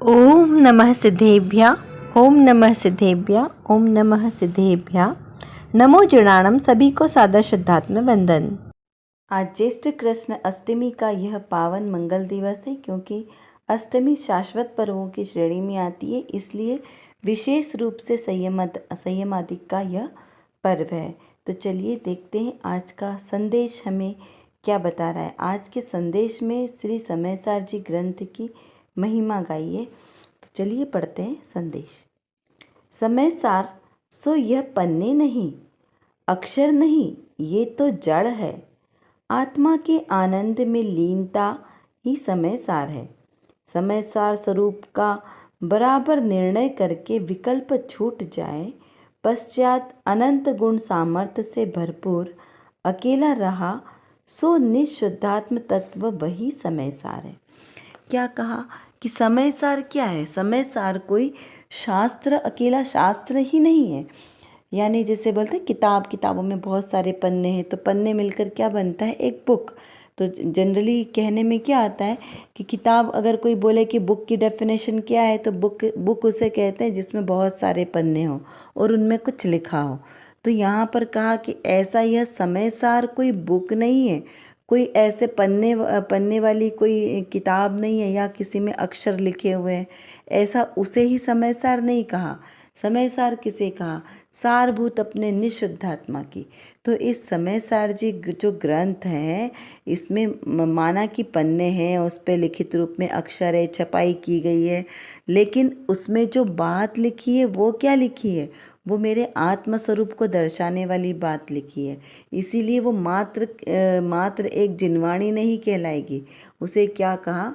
ओम नमः सिद्धेभ्य। ओम नमः सिद्धेभ्य। ओम नमः सिद्धेभ्य। नमो जनाणम। सभी को सादर श्रद्धात्मक वंदन। आज ज्येष्ठ कृष्ण अष्टमी का यह पावन मंगल दिवस है। क्योंकि अष्टमी शाश्वत पर्वों की श्रेणी में आती है, इसलिए विशेष रूप से संयमादिक का यह पर्व है। तो चलिए देखते हैं आज का संदेश हमें क्या बता रहा है। आज के संदेश में श्री समयसार जी ग्रंथ की महिमा गाइए। तो चलिए पढ़ते हैं संदेश। समयसार सो यह पन्ने नहीं, अक्षर नहीं, ये तो जड़ है। आत्मा के आनंद में लीनता ही समयसार है। समयसार स्वरूप का बराबर निर्णय करके विकल्प छूट जाए, पश्चात अनंत गुण सामर्थ्य से भरपूर अकेला रहा, सो निःशुद्धात्म तत्व वही समयसार है। क्या कहा कि समयसार क्या है? समयसार कोई शास्त्र, अकेला शास्त्र ही नहीं है। यानी जैसे बोलते हैं किताबों में बहुत सारे पन्ने हैं, तो पन्ने मिलकर क्या बनता है? एक बुक। तो जनरली कहने में क्या आता है कि किताब, अगर कोई बोले कि बुक की डेफिनेशन क्या है, तो बुक उसे कहते हैं जिसमें बहुत सारे पन्ने हों और उनमें कुछ लिखा हो। तो यहाँ पर कहा कि ऐसा यह समयसार कोई बुक नहीं है, कोई ऐसे पन्ने वाली कोई किताब नहीं है या किसी में अक्षर लिखे हुए हैं, ऐसा उसे ही समयसार नहीं कहा। समयसार किसे कहा? सारभूत अपने निःशुद्धात्मा की। तो इस समयसार जी जो ग्रंथ हैं, इसमें माना कि पन्ने हैं, उस पर लिखित रूप में अक्षर है, छपाई की गई है, लेकिन उसमें जो बात लिखी है वो क्या लिखी है? वो मेरे आत्मस्वरूप को दर्शाने वाली बात लिखी है। इसीलिए वो मात्र एक जिनवाणी नहीं कहलाएगी। उसे क्या कहा?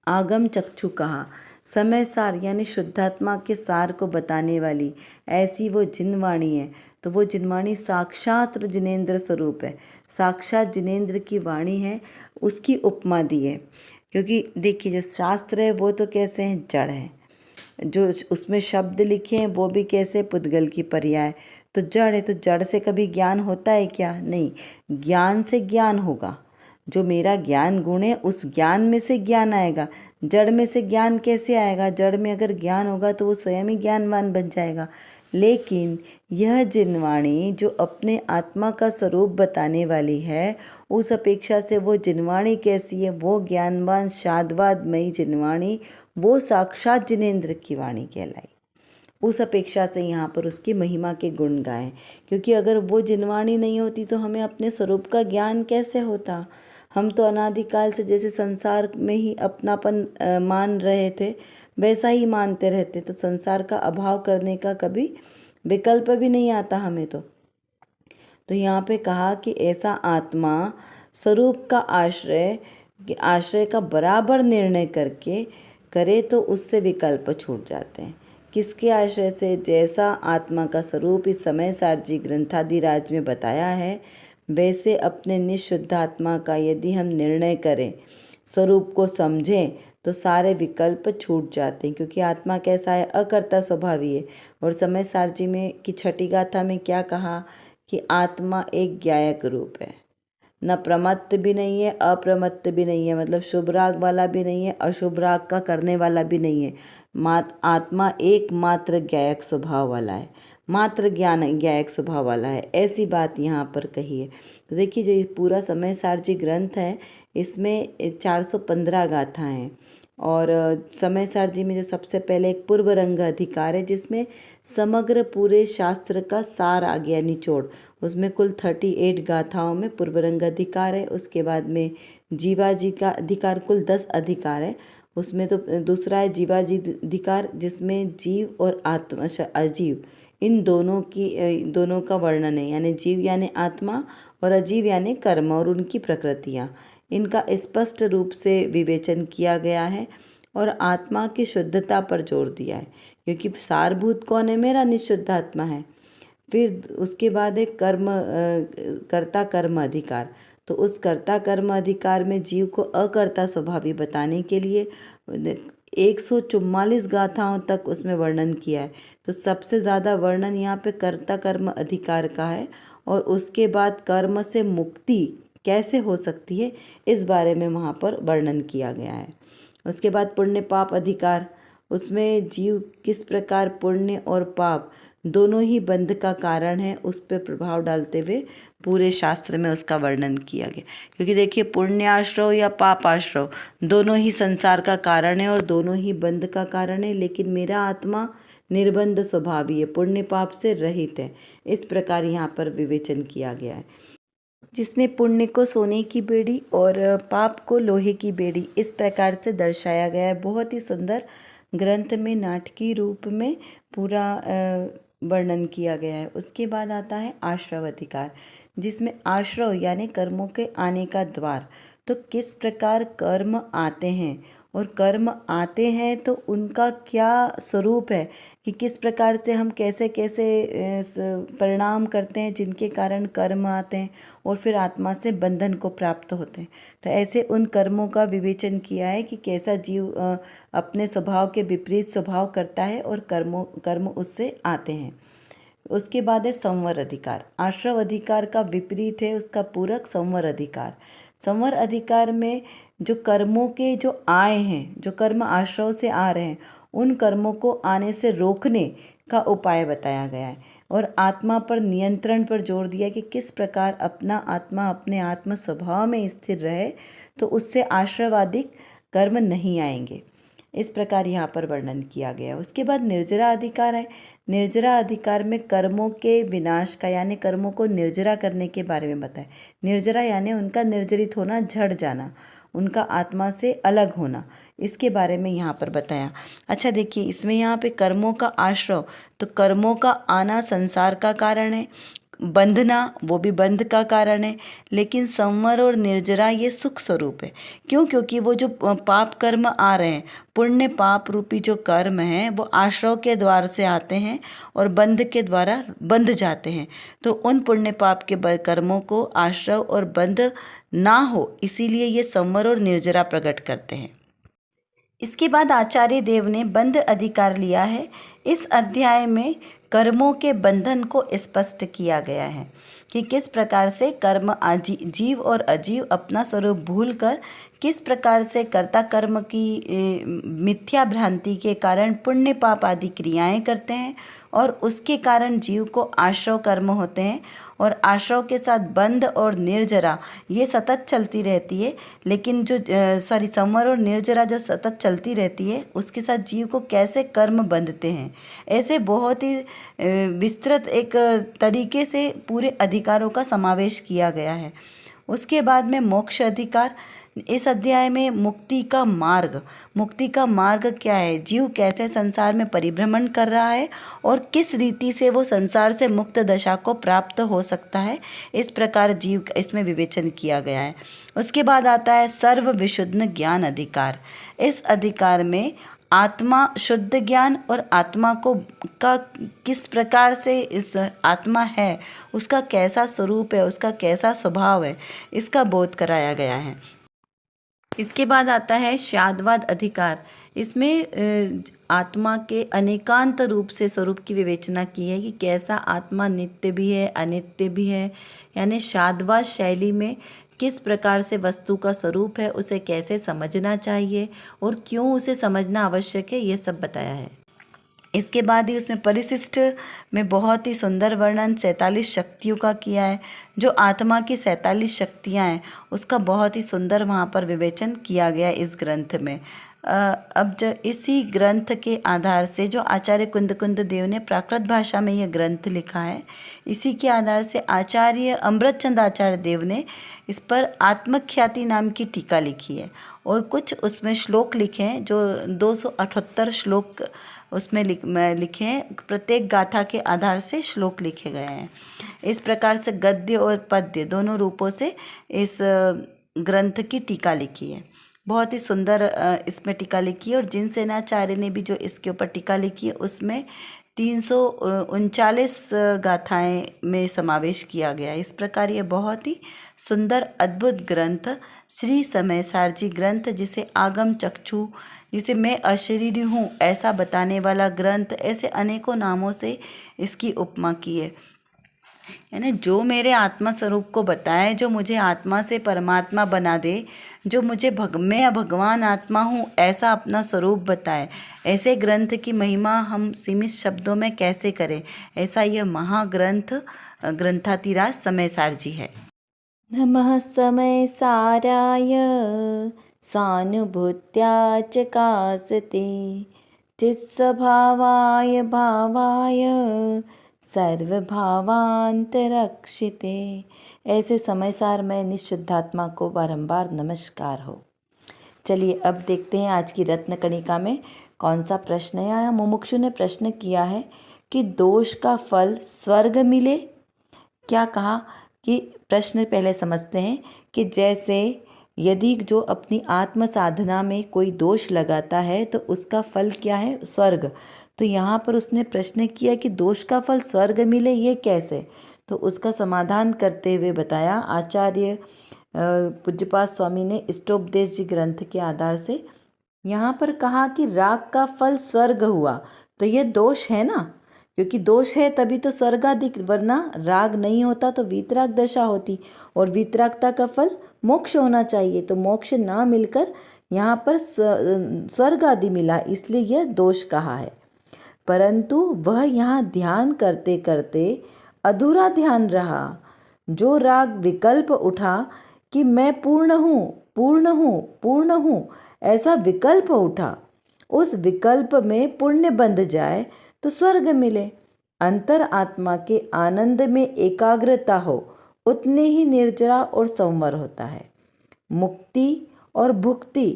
आगम चक्षु कहा। समयसार यानी शुद्धात्मा के सार को बताने वाली ऐसी वो जिनवाणी है। तो वो जिनवाणी साक्षात जिनेंद्र स्वरूप है, साक्षात जिनेंद्र की वाणी है, उसकी उपमा दी है। क्योंकि देखिए, जो शास्त्र है वो तो कैसे हैं? जड़ है। जो उसमें शब्द लिखे हैं वो भी कैसे? पुद्गल की पर्याय। तो जड़ है, तो जड़ से कभी ज्ञान होता है क्या? नहीं। ज्ञान से ज्ञान होगा। जो मेरा ज्ञान गुण है, उस ज्ञान में से ज्ञान आएगा। जड़ में से ज्ञान कैसे आएगा? जड़ में अगर ज्ञान होगा तो वो स्वयं ही ज्ञानवान बन जाएगा। लेकिन यह जिनवाणी जो अपने आत्मा का स्वरूप बताने वाली है, उस अपेक्षा से वो जिनवाणी कैसी है? वो ज्ञानवान शादवादमयी जिनवाणी, वो साक्षात जिनेंद्र की वाणी कहलाई। उस अपेक्षा से यहाँ पर उसकी महिमा के गुण गाएं। क्योंकि अगर वो जिनवाणी नहीं होती तो हमें अपने स्वरूप का ज्ञान कैसे होता? हम तो अनादिकाल से जैसे संसार में ही अपनापन मान रहे थे, वैसा ही मानते रहते, तो संसार का अभाव करने का कभी विकल्प भी नहीं आता हमें। तो यहाँ पे कहा कि ऐसा आत्मा स्वरूप का आश्रय का बराबर निर्णय करके करे तो उससे विकल्प छूट जाते हैं। किसके आश्रय से? जैसा आत्मा का स्वरूप इस समयसार जी ग्रंथादिराज में बताया है, वैसे अपने निःशुद्ध आत्मा का यदि हम निर्णय करें, स्वरूप को समझें, तो सारे विकल्प छूट जाते हैं। क्योंकि आत्मा कैसा है? अकर्ता स्वभावी है। और समयसार जी में की छठी गाथा में क्या कहा कि आत्मा एक ज्ञायक रूप है, न प्रमत्त भी नहीं है, अप्रमत्त भी नहीं है, मतलब शुभ राग वाला भी नहीं है, अशुभ राग का करने वाला भी नहीं है। आत्मा एकमात्र ज्ञायक स्वभाव वाला है, मात्र ज्ञान ज्ञायक स्वभाव वाला है, ऐसी बात यहाँ पर कही है। तो देखिए, जो पूरा समयसार जी ग्रंथ है, इसमें 415 गाथाएँ हैं। और समयसार जी में जो सबसे पहले एक पूर्व रंग अधिकार है, जिसमें समग्र पूरे शास्त्र का सार आ गया, निचोड़। उसमें कुल 38 गाथाओं में पूर्व रंग अधिकार है। उसके बाद में जीवाजी का अधिकार, कुल 10 अधिकार है। उसमें तो दूसरा है जीवाजी अधिकार, जिसमें जीव और आत्मा अजीव, इन दोनों का वर्णन है। यानी जीव यानी आत्मा और अजीव यानी कर्म और उनकी प्रकृतियाँ, इनका स्पष्ट रूप से विवेचन किया गया है और आत्मा की शुद्धता पर जोर दिया है। क्योंकि सारभूत कौन है? मेरा निःशुद्ध आत्मा है। फिर उसके बाद एक कर्ता कर्म अधिकार। तो उस कर्ता कर्म अधिकार में जीव को अकर्ता स्वभावी बताने के लिए 144 गाथाओं तक उसमें वर्णन किया है। तो सबसे ज़्यादा वर्णन यहाँ पे कर्ता कर्म अधिकार का है। और उसके बाद कर्म से मुक्ति कैसे हो सकती है, इस बारे में वहाँ पर वर्णन किया गया है। उसके बाद पुण्य पाप अधिकार, उसमें जीव किस प्रकार पुण्य और पाप दोनों ही बंध का कारण है, उस पर प्रभाव डालते हुए पूरे शास्त्र में उसका वर्णन किया गया। क्योंकि देखिए, पुण्याश्रव या पापाश्रव दोनों ही संसार का कारण है और दोनों ही बंध का कारण है, लेकिन मेरा आत्मा निर्बंध स्वभावी है, पुण्य पाप से रहित है। इस प्रकार यहाँ पर विवेचन किया गया है, जिसमें पुण्य को सोने की बेड़ी और पाप को लोहे की बेड़ी इस प्रकार से दर्शाया गया है। बहुत ही सुंदर ग्रंथ में नाटकीय रूप में पूरा वर्णन किया गया है। उसके बाद आता है आश्रव अधिकार, जिसमें आश्रव यानी कर्मों के आने का द्वार। तो किस प्रकार कर्म आते हैं और कर्म आते हैं तो उनका क्या स्वरूप है, कि किस प्रकार से हम कैसे कैसे परिणाम करते हैं जिनके कारण कर्म आते हैं और फिर आत्मा से बंधन को प्राप्त होते हैं। तो ऐसे उन कर्मों का विवेचन किया है कि कैसा जीव अपने स्वभाव के विपरीत स्वभाव करता है और कर्म उससे आते हैं। उसके बाद है संवर अधिकार। आश्रव अधिकार का विपरीत है उसका पूरक संवर अधिकार। संवर अधिकार में जो कर्मों के जो आए हैं, जो कर्म आश्रव से आ रहे हैं, उन कर्मों को आने से रोकने का उपाय बताया गया है और आत्मा पर नियंत्रण पर जोर दिया कि किस प्रकार अपना आत्मा अपने आत्म स्वभाव में स्थिर रहे तो उससे आश्रवादिक कर्म नहीं आएंगे। इस प्रकार यहाँ पर वर्णन किया गया। उसके बाद निर्जरा अधिकार है। निर्जरा अधिकार में कर्मों के विनाश का यानी कर्मों को निर्जरा करने के बारे में बताया। निर्जरा यानी उनका निर्जरित होना, झड़ जाना, उनका आत्मा से अलग होना, इसके बारे में यहाँ पर बताया। अच्छा देखिए, इसमें यहाँ पे कर्मों का आश्रव, तो कर्मों का आना संसार का कारण है, बंधना वो भी बंध का कारण है, लेकिन संवर और निर्जरा ये सुख स्वरूप है। क्यों? क्योंकि वो जो पाप कर्म आ रहे हैं, पुण्य पाप रूपी जो कर्म हैं वो आश्रव के द्वार से आते हैं और बंध के द्वारा बंध जाते हैं। तो उन पुण्य पाप के कर्मों को आश्रव और बंध ना हो, इसीलिए ये संवर और निर्जरा प्रकट करते हैं। इसके बाद आचार्य देव ने बंध अधिकार लिया है। इस अध्याय में कर्मों के बंधन को स्पष्ट किया गया है कि किस प्रकार से कर्म जीव और अजीव अपना स्वरूप भूलकर किस प्रकार से कर्ता कर्म की मिथ्या भ्रांति के कारण पुण्य पाप आदि क्रियाएं करते हैं और उसके कारण जीव को आश्रव कर्म होते हैं और आश्रव के साथ बंध और निर्जरा ये सतत चलती रहती है। लेकिन जो संवर और निर्जरा जो सतत चलती रहती है उसके साथ जीव को कैसे कर्म बंधते हैं, ऐसे बहुत ही विस्तृत एक तरीके से पूरे अधिकारों का समावेश किया गया है। उसके बाद में मोक्ष अधिकार। इस अध्याय में मुक्ति का मार्ग क्या है, जीव कैसे संसार में परिभ्रमण कर रहा है और किस रीति से वो संसार से मुक्त दशा को प्राप्त हो सकता है, इस प्रकार जीव इसमें विवेचन किया गया है। उसके बाद आता है सर्व विशुद्ध ज्ञान अधिकार। इस अधिकार में आत्मा शुद्ध ज्ञान और आत्मा को का किस प्रकार से इस आत्मा है, उसका कैसा स्वरूप है, उसका कैसा स्वभाव है, इसका बोध कराया गया है। इसके बाद आता है शाद्वाद अधिकार। इसमें आत्मा के अनेकांत रूप से स्वरूप की विवेचना की है कि कैसा आत्मा नित्य भी है, अनित्य भी है, यानी शाद्वाद शैली में किस प्रकार से वस्तु का स्वरूप है, उसे कैसे समझना चाहिए और क्यों उसे समझना आवश्यक है, ये सब बताया है। इसके बाद ही उसमें परिशिष्ट में बहुत ही सुंदर वर्णन 47 शक्तियों का किया है। जो आत्मा की 47 शक्तियाँ हैं उसका बहुत ही सुंदर वहाँ पर विवेचन किया गया इस ग्रंथ में। अब जो इसी ग्रंथ के आधार से जो आचार्य कुंद देव ने प्राकृत भाषा में यह ग्रंथ लिखा है, इसी के आधार से आचार्य अमृतचंद आचार्य देव ने इस पर आत्मख्याति नाम की टीका लिखी है और कुछ उसमें श्लोक लिखे हैं, जो 278 श्लोक उसमें लिखे हैं। प्रत्येक गाथा के आधार से श्लोक लिखे गए हैं। इस प्रकार से गद्य और पद्य दोनों रूपों से इस ग्रंथ की टीका लिखी है। बहुत ही सुंदर इसमें टीका लिखी है और जिन सेनाचार्य ने भी जो इसके ऊपर टीका लिखी है उसमें 339 गाथाएं में समावेश किया गया है। इस प्रकार ये बहुत ही सुंदर अद्भुत ग्रंथ श्री समय सारजी ग्रंथ, जिसे आगम चक्षु, जिसे मैं अशरीरी हूँ ऐसा बताने वाला ग्रंथ, ऐसे अनेकों नामों से इसकी उपमा की है। है ना, जो मेरे आत्मा स्वरूप को बताए, जो मुझे आत्मा से परमात्मा बना दे, जो मुझे मैं भगवान आत्मा हूँ ऐसा अपना स्वरूप बताए। ऐसे ग्रंथ की महिमा हम सीमित शब्दों में कैसे करें। ऐसा यह महाग्रंथ ग्रंथातिराज समयसार जी है। नमः समयसाराय सानुभूत्या चकासते चित्स्वभावाय भावाय सर्वभावांतरक्षिते। ऐसे समयसार में निशुद्धात्मा को बारंबार नमस्कार हो। चलिए अब देखते हैं आज की रत्न कणिका में कौन सा प्रश्न है। आया मुमुक्षु ने प्रश्न किया है कि दोष का फल स्वर्ग मिले। क्या कहा कि प्रश्न पहले समझते हैं कि जैसे यदि जो अपनी आत्म साधना में कोई दोष लगाता है तो उसका फल क्या है, स्वर्ग। तो यहाँ पर उसने प्रश्न किया कि दोष का फल स्वर्ग मिले, ये कैसे। तो उसका समाधान करते हुए बताया आचार्य पूज्यपाद स्वामी ने इष्टोपदेश जी ग्रंथ के आधार से। यहाँ पर कहा कि राग का फल स्वर्ग हुआ, तो ये दोष है ना, क्योंकि दोष है तभी तो स्वर्गाधिक, वरना राग नहीं होता तो वीतराग दशा होती, और वीतरागता का फल मोक्ष होना चाहिए। तो मोक्ष ना मिलकर यहाँ पर स्वर्ग आदि मिला, इसलिए यह दोष कहा है। परंतु वह यहाँ ध्यान करते करते अधूरा ध्यान रहा। जो राग विकल्प उठा कि मैं पूर्ण हूँ, पूर्ण हूँ, पूर्ण हूँ, ऐसा विकल्प उठा, उस विकल्प में पुण्य बंध जाए तो स्वर्ग मिले। अंतर आत्मा के आनंद में एकाग्रता हो उतने ही निर्जरा और संवर होता है, मुक्ति और भुक्ति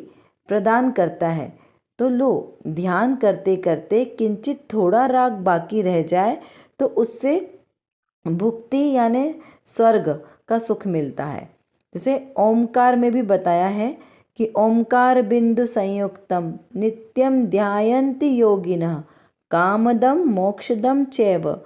प्रदान करता है। तो लो, ध्यान करते करते किंचित थोड़ा राग बाकी रह जाए तो उससे भुक्ति यानी स्वर्ग का सुख मिलता है। जैसे ओमकार में भी बताया है कि ओमकार बिंदु संयुक्तम नित्यम ध्यायन्ति योगिनः कामदम मोक्षदम चैव।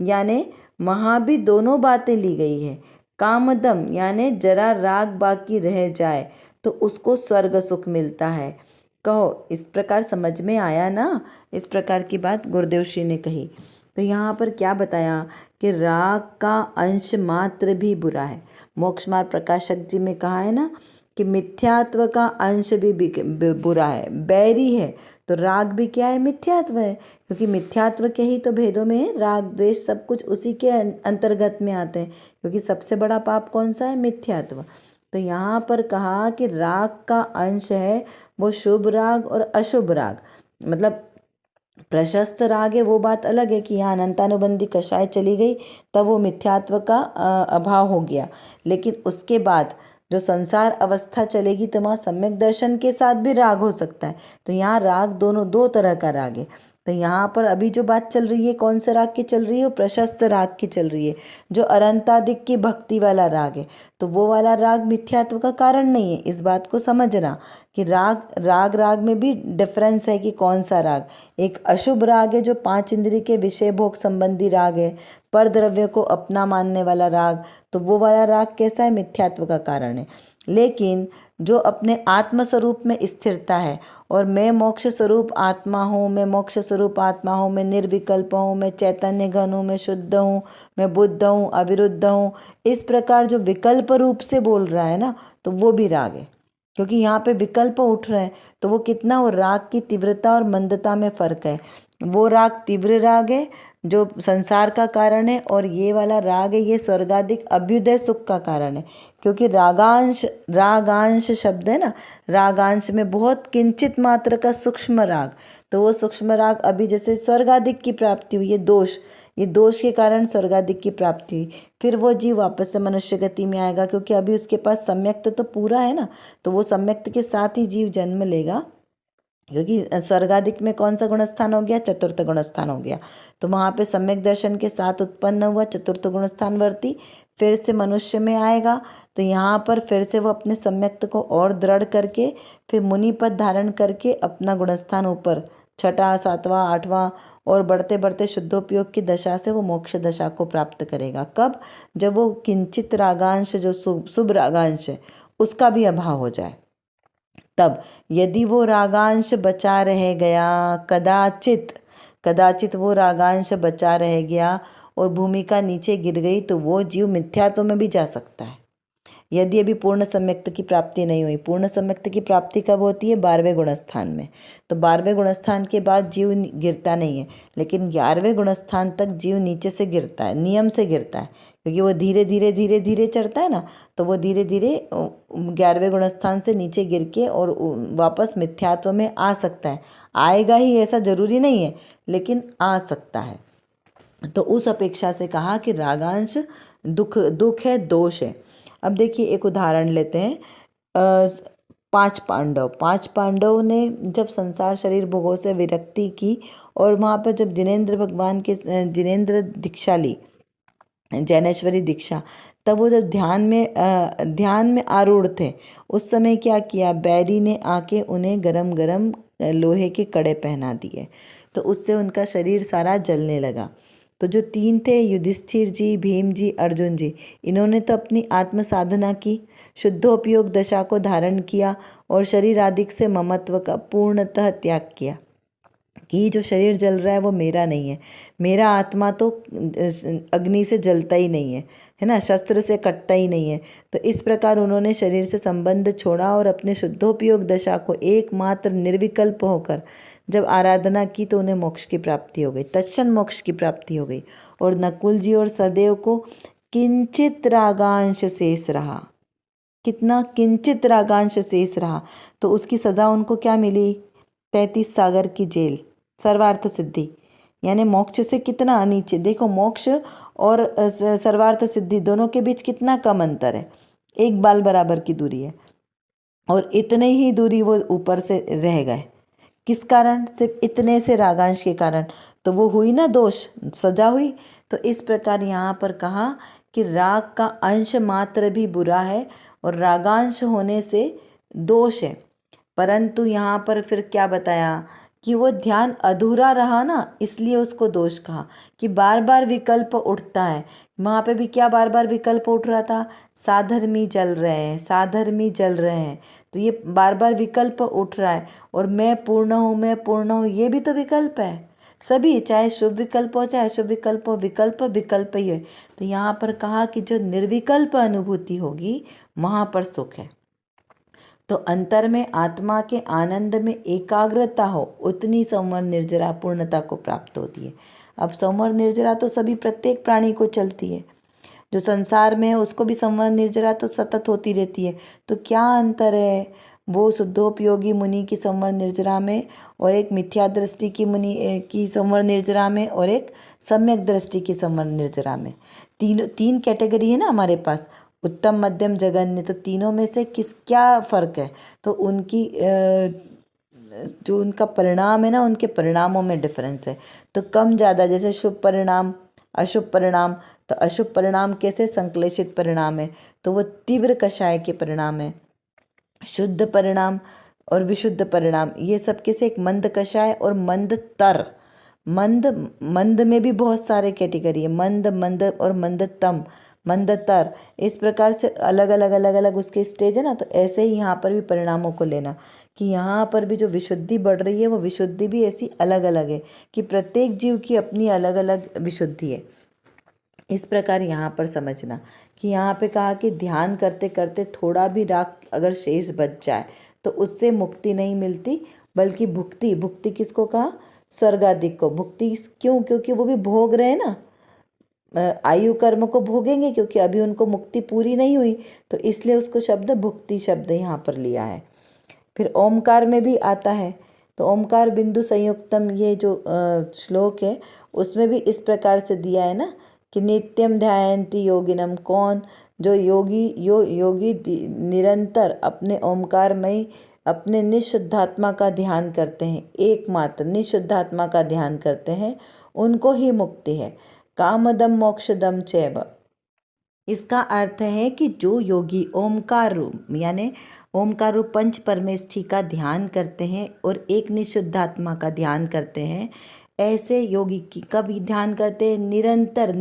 यानी वहाँ भी दोनों बातें ली गई है। कामदम यानी जरा राग बाकी रह जाए तो उसको स्वर्ग सुख मिलता है। कहो, इस प्रकार समझ में आया ना। इस प्रकार की बात गुरुदेव श्री ने कही। तो यहाँ पर क्या बताया कि राग का अंश मात्र भी बुरा है। मोक्ष मार्ग प्रकाशक जी में कहा है ना कि मिथ्यात्व का अंश भी बुरा है, बैरी है। तो राग भी क्या है, मिथ्यात्व है, क्योंकि मिथ्यात्व के ही तो भेदों में राग द्वेष सब कुछ उसी के अंतर्गत में आते हैं, क्योंकि सबसे बड़ा पाप कौन सा है, मिथ्यात्व। तो यहाँ पर कहा कि राग का अंश है वो शुभ राग और अशुभ राग। मतलब प्रशस्त राग है वो बात अलग है कि यहाँ अनंतानुबंधी कषाय चली गई तब वो मिथ्यात्व का अभाव हो गया। लेकिन उसके बाद जो संसार अवस्था चलेगी तो वहाँ सम्यक दर्शन के साथ भी राग हो सकता है। तो यहाँ राग दोनों दो तरह का राग है। तो यहाँ पर अभी जो बात चल रही है कौन से राग की चल रही है, वो प्रशस्त राग की चल रही है, जो अनंतादिक की भक्ति वाला राग है। तो वो वाला राग मिथ्यात्व का कारण नहीं है। इस बात को समझना कि राग में भी डिफरेंस है कि कौन सा राग। एक अशुभ राग है जो 5 इंद्रिय के विषय भोग संबंधी राग है, पर द्रव्य को अपना मानने वाला राग। तो वो वाला राग कैसा है, मिथ्यात्व का कारण है। लेकिन जो अपने आत्म स्वरूप में स्थिरता है और मैं मोक्ष स्वरूप आत्मा हूँ, मैं मोक्ष स्वरूप आत्मा हूँ, मैं निर्विकल्प हूँ, मैं चैतन्य घन हूँ, मैं शुद्ध हूँ, मैं बुद्ध हूँ, अविरुद्ध हूँ, इस प्रकार जो विकल्प रूप से बोल रहा है ना, तो वो भी राग है। क्योंकि यहाँ पे विकल्प उठ रहे हैं तो वो कितना, वो राग की तीव्रता और मंदता में फर्क है। वो राग तीव्र राग है जो संसार का कारण है, और ये वाला राग है ये स्वर्गाधिक अभ्युदय सुख का कारण है। क्योंकि रागांश शब्द है ना, रागांश में बहुत किंचित मात्र का सूक्ष्म राग, तो वो सूक्ष्म राग अभी जैसे स्वर्गाधिक की प्राप्ति हुई, ये दोष के कारण स्वर्गाधिक की प्राप्ति हुई, फिर वो जीव वापस से मनुष्य गति में आएगा, क्योंकि अभी उसके पास सम्यक्त तो पूरा है ना, तो वो सम्यक्त के साथ ही जीव जन्म लेगा। क्योंकि स्वर्गाधिक में कौन सा गुण स्थान हो गया, चतुर्थ गुण स्थान हो गया। तो वहाँ पे सम्यक दर्शन के साथ उत्पन्न हुआ चतुर्थ गुण स्थान वर्ती, फिर से मनुष्य में आएगा। तो यहाँ पर फिर से वो अपने सम्यक्त को और दृढ़ करके फिर मुनि पद धारण करके अपना गुणस्थान ऊपर 6वां 7वां 8वां और बढ़ते बढ़ते शुद्धोपयोग की दशा से वो मोक्ष दशा को प्राप्त करेगा। कब, जब वो किंचित रागांश जो शुभ रागांश है उसका भी अभाव हो जाए। तब यदि वो रागांश बचा रह गया, कदाचित वो रागांश बचा रह गया और भूमिका नीचे गिर गई तो वो जीव मिथ्यात्व में भी जा सकता है, यदि अभी पूर्ण सम्यक्त की प्राप्ति नहीं हुई। पूर्ण सम्यक्त की प्राप्ति कब होती है? 12वें गुणस्थान में। तो 12वें गुणस्थान के बाद जीव गिरता नहीं है, लेकिन 11वें गुणस्थान तक जीव नीचे से गिरता है, नियम से गिरता है, क्योंकि वो धीरे धीरे धीरे धीरे चढ़ता है ना, तो वो धीरे धीरे 11वें गुणस्थान से नीचे गिर के और वापस मिथ्यात्व में आ सकता है। आएगा ही ऐसा जरूरी नहीं है, लेकिन आ सकता है। तो उस अपेक्षा से कहा कि रागांश दुख है, दोष है। अब देखिए एक उदाहरण लेते हैं। 5 पांडव ने जब संसार शरीर भोगों से विरक्ति की और वहाँ पर जब जिनेंद्र भगवान के जिनेंद्र दीक्षा ली, जैनेश्वरी दीक्षा, तब वो जब ध्यान में आरूढ़ थे, उस समय क्या किया? बैरी ने आके उन्हें गरम गरम लोहे के कड़े पहना दिए, तो उससे उनका शरीर सारा जलने लगा। तो जो 3 थे, युधिष्ठिर जी, भीम जी, अर्जुन जी, इन्होंने तो अपनी आत्म साधना की, शुद्धोपयोग दशा को धारण किया और शरीर आदि से ममत्व का पूर्णतः त्याग किया कि जो शरीर जल रहा है वो मेरा नहीं है, मेरा आत्मा तो अग्नि से जलता ही नहीं है ना, शस्त्र से कटता ही नहीं है। तो इस प्रकार उन्होंने शरीर से संबंध छोड़ा और अपने शुद्धोपयोग दशा को एकमात्र निर्विकल्प होकर जब आराधना की तो उन्हें मोक्ष की प्राप्ति हो गई, तत्क्षण मोक्ष की प्राप्ति हो गई। और नकुल जी और सहदेव को किंचित रागांश शेष रहा। कितना? किंचित रागांश शेष रहा, तो उसकी सज़ा उनको क्या मिली? 33 सागर की जेल, सर्वार्थ सिद्धि, यानी मोक्ष से कितना नीचे। देखो, मोक्ष और सर्वार्थ सिद्धि दोनों के बीच कितना कम अंतर है, 1 बाल बराबर की दूरी है, और इतने ही दूरी वो ऊपर से रह गए। किस कारण? सिर्फ इतने से रागांश के कारण। तो वो हुई ना दोष, सजा हुई। तो इस प्रकार यहाँ पर कहा कि राग का अंश मात्र भी बुरा है और रागांश होने से दोष है। परंतु यहाँ पर फिर क्या बताया कि वो ध्यान अधूरा रहा ना, इसलिए उसको दोष कहा कि बार बार विकल्प उठता है। वहाँ पे भी क्या बार बार विकल्प उठ रहा था? साधर्मी जल रहे हैं, साधर्मी जल रहे हैं, तो ये बार बार विकल्प उठ रहा है। और मैं पूर्ण हूँ, मैं पूर्ण हूँ, ये भी तो विकल्प है। सभी, चाहे शुभ विकल्प हो चाहे अशुभ विकल्प हो, विकल्प विकल्प ही है। तो यहाँ पर कहा कि जो निर्विकल्प अनुभूति होगी वहाँ पर सुख है। तो अंतर में आत्मा के आनंद में एकाग्रता हो, उतनी संवर निर्जरा पूर्णता को प्राप्त होती है। अब संवर निर्जरा तो सभी प्रत्येक प्राणी को चलती है, जो संसार में है उसको भी संवर निर्जरा तो सतत होती रहती है। तो क्या अंतर है वो शुद्धोपयोगी मुनि की संवर निर्जरा में और एक मिथ्या दृष्टि की मुनि की संवर निर्जरा में और एक सम्यक दृष्टि की संवर निर्जरा में? तीन कैटेगरी है ना हमारे पास, उत्तम मध्यम जघन्य। तो तीनों में से क्या फ़र्क है? तो उनकी जो उनका परिणाम है ना, उनके परिणामों में डिफरेंस है। तो कम ज़्यादा, जैसे शुभ परिणाम, अशुभ परिणाम। तो अशुभ परिणाम कैसे? संक्लेशित परिणाम है, तो वो तीव्र कषाय के परिणाम है। शुद्ध परिणाम और विशुद्ध परिणाम, ये सब कैसे? एक मंद कषाय और मंद तर। मंद में भी बहुत सारे कैटेगरी है, मंद और मंदतम, मंदतर। इस प्रकार से अलग अलग उसके स्टेज है ना। तो ऐसे ही यहाँ पर भी परिणामों को लेना कि यहाँ पर भी जो विशुद्धि बढ़ रही है वो विशुद्धि भी ऐसी अलग अलग है कि प्रत्येक जीव की अपनी अलग अलग विशुद्धि है। इस प्रकार यहाँ पर समझना कि यहाँ पे कहा कि ध्यान करते करते थोड़ा भी राग अगर शेष बच जाए तो उससे मुक्ति नहीं मिलती, बल्कि भुक्ति किसको कहा? स्वर्गादिक को। भुक्ति क्यों? क्योंकि वो भी भोग रहे हैं ना, आयु कर्म को भोगेंगे, क्योंकि अभी उनको मुक्ति पूरी नहीं हुई, तो इसलिए उसको शब्द भुक्ति शब्द यहाँ पर लिया है। फिर ओमकार में भी आता है, तो ओमकार बिंदु संयुक्तम, ये जो श्लोक है उसमें भी इस प्रकार से दिया है ना कि नित्यम ध्यायन्ति योगिनम। कौन? जो योगी निरंतर अपने ओमकारमयी अपने निःशुद्धात्मा का ध्यान करते हैं, एकमात्र निःशुद्धात्मा का ध्यान करते हैं, उनको ही मुक्ति है। कामदम मोक्षदम चैव। इसका अर्थ है कि जो योगी ओमकार रूप यानी ओमकार रूप पंच परमेष्ठी का ध्यान करते हैं और एक निःशुद्धात्मा का ध्यान करते हैं, ऐसे योगी की कब ध्यान करते हैं? निरंतर,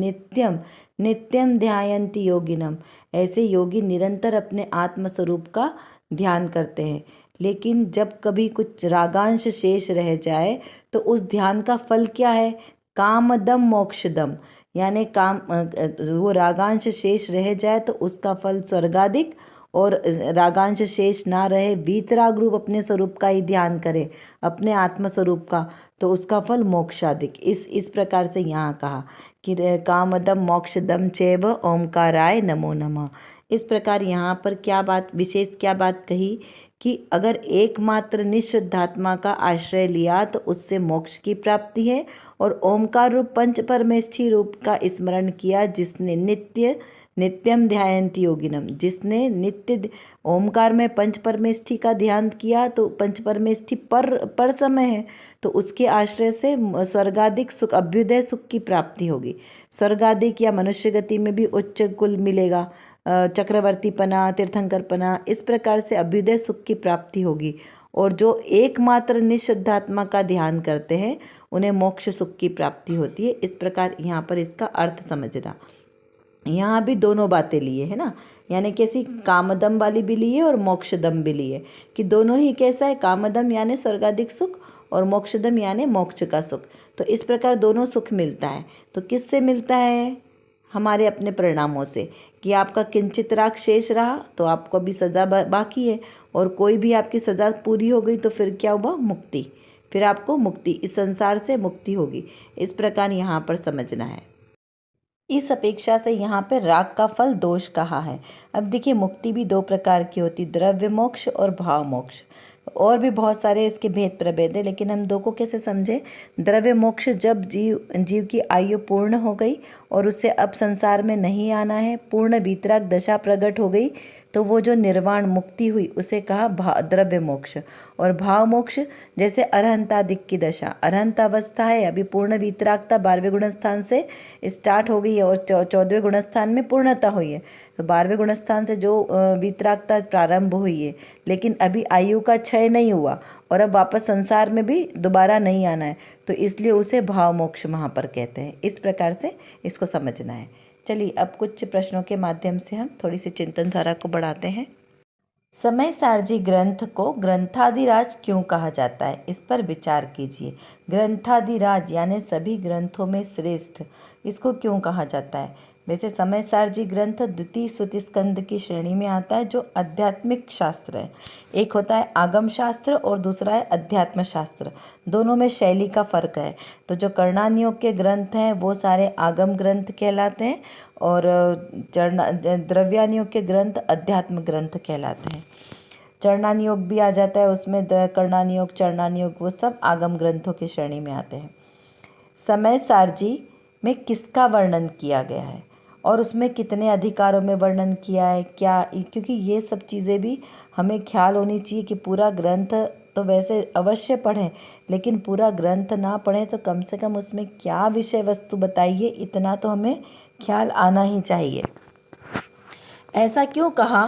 नित्यम ध्यायन्ति योगिनम। ऐसे योगी निरंतर अपने आत्म स्वरूप का ध्यान करते हैं। लेकिन जब कभी कुछ रागांश शेष रह जाए तो उस ध्यान का फल क्या है? कामदम मोक्षदम, यानी वो रागांश शेष रह जाए तो उसका फल स्वर्गाधिक, और रागांश शेष ना रहे, वीतराग रूप अपने स्वरूप का ही ध्यान करे, अपने आत्म स्वरूप का, तो उसका फल मोक्षाधिक। इस प्रकार से यहाँ कहा कि कामदम मोक्षदम चैव ओमकाराय नमो नमः। इस प्रकार यहाँ पर विशेष क्या बात कही कि अगर एकमात्र निःशुद्धात्मा का आश्रय लिया तो उससे मोक्ष की प्राप्ति है, और ओमकार रूप पंच परमेष्ठी रूप का स्मरण किया जिसने नित्यम ध्यायन्ति योगिनम, जिसने नित्य ओमकार में पंच परमेष्ठी का ध्यान किया तो पंच परमेष्ठी पर समय है, तो उसके आश्रय से स्वर्गाधिक सुख, अभ्युदय सुख की प्राप्ति होगी। स्वर्गाधिक या मनुष्य गति में भी उच्च कुल मिलेगा, चक्रवर्तीपना, तीर्थंकरपना, इस प्रकार से अभ्युदय सुख की प्राप्ति होगी। और जो एकमात्र निःशुद्धात्मा का ध्यान करते हैं उन्हें मोक्ष सुख की प्राप्ति होती है। इस प्रकार यहाँ पर इसका अर्थ समझना। यहाँ भी दोनों बातें लिए है ना, यानी कैसी, कामदम वाली भी ली है और मोक्षदम भी ली है, कि दोनों ही कैसा है, कामदम यानी स्वर्गाधिक सुख और मोक्षदम यानी मोक्ष का सुख। तो इस प्रकार दोनों सुख मिलता है। तो किससे मिलता है? हमारे अपने परिणामों से, कि आपका किंचित राग शेष रहा तो आपको भी सज़ा बाकी है, और कोई भी आपकी सज़ा पूरी हो गई तो फिर क्या हुआ? मुक्ति। फिर आपको मुक्ति, इस संसार से मुक्ति होगी। इस प्रकार यहाँ पर समझना है। इस अपेक्षा से यहाँ पे राग का फल दोष कहा है। अब देखिए, मुक्ति भी दो प्रकार की होती, द्रव्य मोक्ष और भाव मोक्ष। और भी बहुत सारे इसके भेद प्रभेद है, लेकिन हम दो को कैसे समझे? द्रव्य मोक्ष जब जीव की आयु पूर्ण हो गई और उसे अब संसार में नहीं आना है, पूर्ण वीतराग दशा प्रकट हो गई, तो वो जो निर्वाण मुक्ति हुई उसे कहा द्रव्य मोक्ष। और भाव मोक्ष जैसे अरहंतादिक की दशा, अरहंत अवस्था है, अभी पूर्ण वीतरागता 12वें गुणस्थान से स्टार्ट हो गई है और 14वें गुणस्थान में पूर्णता हुई है। तो 12वें गुणस्थान से जो वीतरागता प्रारंभ हुई है, लेकिन अभी आयु का क्षय नहीं हुआ और अब वापस संसार में भी दोबारा नहीं आना है, तो इसलिए उसे भाव मोक्ष वहाँ पर कहते हैं। इस प्रकार से इसको समझना है। चलिए अब कुछ प्रश्नों के माध्यम से हम थोड़ी सी चिंतन धारा को बढ़ाते हैं। समय सारजी ग्रंथ को ग्रंथादिराज क्यों कहा जाता है, इस पर विचार कीजिए। ग्रंथादिराज यानी सभी ग्रंथों में श्रेष्ठ, इसको क्यों कहा जाता है? वैसे समय सारजी ग्रंथ द्वितीय श्रुति स्कंद की श्रेणी में आता है, जो आध्यात्मिक शास्त्र है। एक होता है आगम शास्त्र और दूसरा है अध्यात्म शास्त्र। दोनों में शैली का फर्क है। तो जो कर्णानियोग के ग्रंथ हैं वो सारे आगम ग्रंथ कहलाते हैं, और द्रव्यानियोग के ग्रंथ अध्यात्म ग्रंथ कहलाते हैं। चरणानियोग भी आ जाता है उसमें, कर्णानियोग, चरणानियोग, वो सब आगम ग्रंथों की श्रेणी में आते हैं। समय सारजी में किसका वर्णन किया गया है और उसमें कितने अधिकारों में वर्णन किया है, क्या, क्योंकि ये सब चीज़ें भी हमें ख्याल होनी चाहिए कि पूरा ग्रंथ तो वैसे अवश्य पढ़ें, लेकिन पूरा ग्रंथ ना पढ़ें तो कम से कम उसमें क्या विषय वस्तु बताई है इतना तो हमें ख्याल आना ही चाहिए। ऐसा क्यों कहा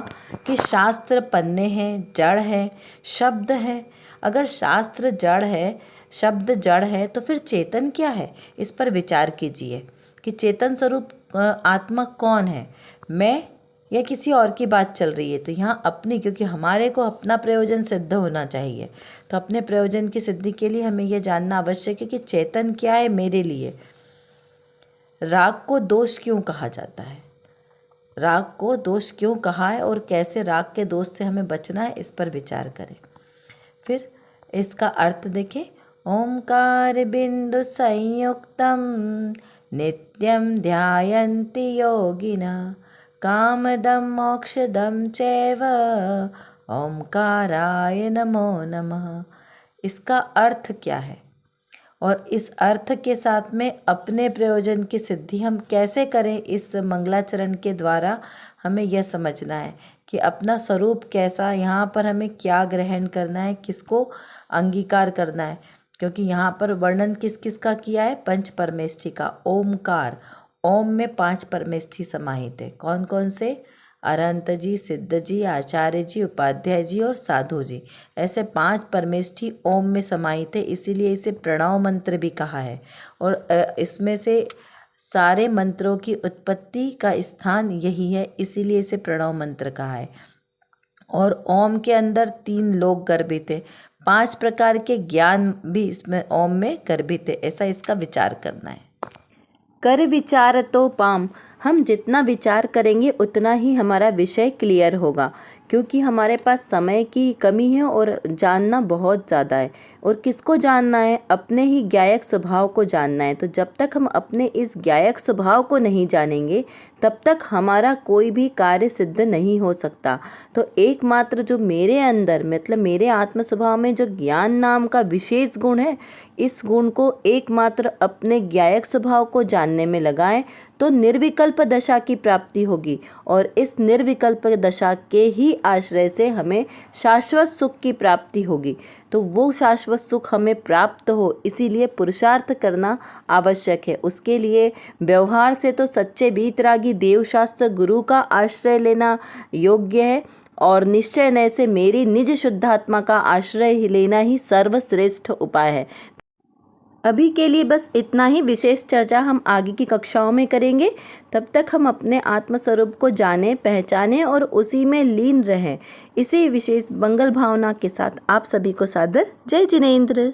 कि शास्त्र पन्ने हैं, जड़ है, शब्द है? अगर शास्त्र जड़ है, शब्द जड़ है, तो फिर चेतन क्या है? इस पर विचार कीजिए कि चेतन स्वरूप आत्मा कौन है, मैं या किसी और की बात चल रही है? तो यहाँ अपनी, क्योंकि हमारे को अपना प्रयोजन सिद्ध होना चाहिए, तो अपने प्रयोजन की सिद्धि के लिए हमें यह जानना आवश्यक है कि चेतन क्या है मेरे लिए। राग को दोष क्यों कहा जाता है? राग को दोष क्यों कहा है और कैसे राग के दोष से हमें बचना है, इस पर विचार करें। फिर इसका अर्थ देखें। ओंकार बिंदु संयुक्तम नित्यम ध्यायन्ति योगिनः कामदम मोक्षदम चैव ओंकाराय नमो नमः। इसका अर्थ क्या है और इस अर्थ के साथ में अपने प्रयोजन की सिद्धि हम कैसे करें, इस मंगलाचरण के द्वारा हमें यह समझना है कि अपना स्वरूप कैसा, यहाँ पर हमें क्या ग्रहण करना है, किसको अंगीकार करना है। क्योंकि यहाँ पर वर्णन किस किस का किया है? पंच परमेष्ठी का। ओमकार, ओम में 5 परमेष्ठी समाहित है। कौन कौन से? अरहंत जी, सिद्ध जी, आचार्य जी, उपाध्याय जी और साधु जी, ऐसे 5 परमेष्ठी ओम में समाहित है। इसीलिए इसे प्रणव मंत्र भी कहा है, और इसमें से सारे मंत्रों की उत्पत्ति का स्थान यही है, इसीलिए इसे प्रणव मंत्र कहा है। और ओम के अंदर 3 लोक गर्भित है, 5 प्रकार के ज्ञान भी इसमें ओम में गर्भित है। ऐसा इसका विचार करना है। कर विचार तो पाम। हम जितना विचार करेंगे उतना ही हमारा विषय क्लियर होगा, क्योंकि हमारे पास समय की कमी है और जानना बहुत ज़्यादा है। और किसको जानना है? अपने ही ज्ञायक स्वभाव को जानना है। तो जब तक हम अपने इस ज्ञायक स्वभाव को नहीं जानेंगे तब तक हमारा कोई भी कार्य सिद्ध नहीं हो सकता। तो एकमात्र जो मेरे अंदर मतलब मेरे आत्म स्वभाव में जो ज्ञान नाम का विशेष गुण है, इस गुण को एकमात्र अपने ज्ञायक स्वभाव को जानने में लगाएं तो निर्विकल्प दशा की प्राप्ति होगी। और इस निर्विकल्प दशा के ही आश्रय से हमें शाश्वत सुख की प्राप्ति होगी। तो वो शाश्वत सुख हमें प्राप्त हो, इसीलिए पुरुषार्थ करना आवश्यक है। उसके लिए व्यवहार से तो सच्चे वीतरागी देवशास्त्र गुरु का आश्रय लेना योग्य है, और निश्चय नय से मेरी निज शुद्धात्मा का आश्रय लेना ही सर्वश्रेष्ठ उपाय है। अभी के लिए बस इतना ही। विशेष चर्चा हम आगे की कक्षाओं में करेंगे। तब तक हम अपने आत्मस्वरूप को जानें, पहचानें और उसी में लीन रहें। इसी विशेष मंगल भावना के साथ आप सभी को सादर जय जिनेंद्र।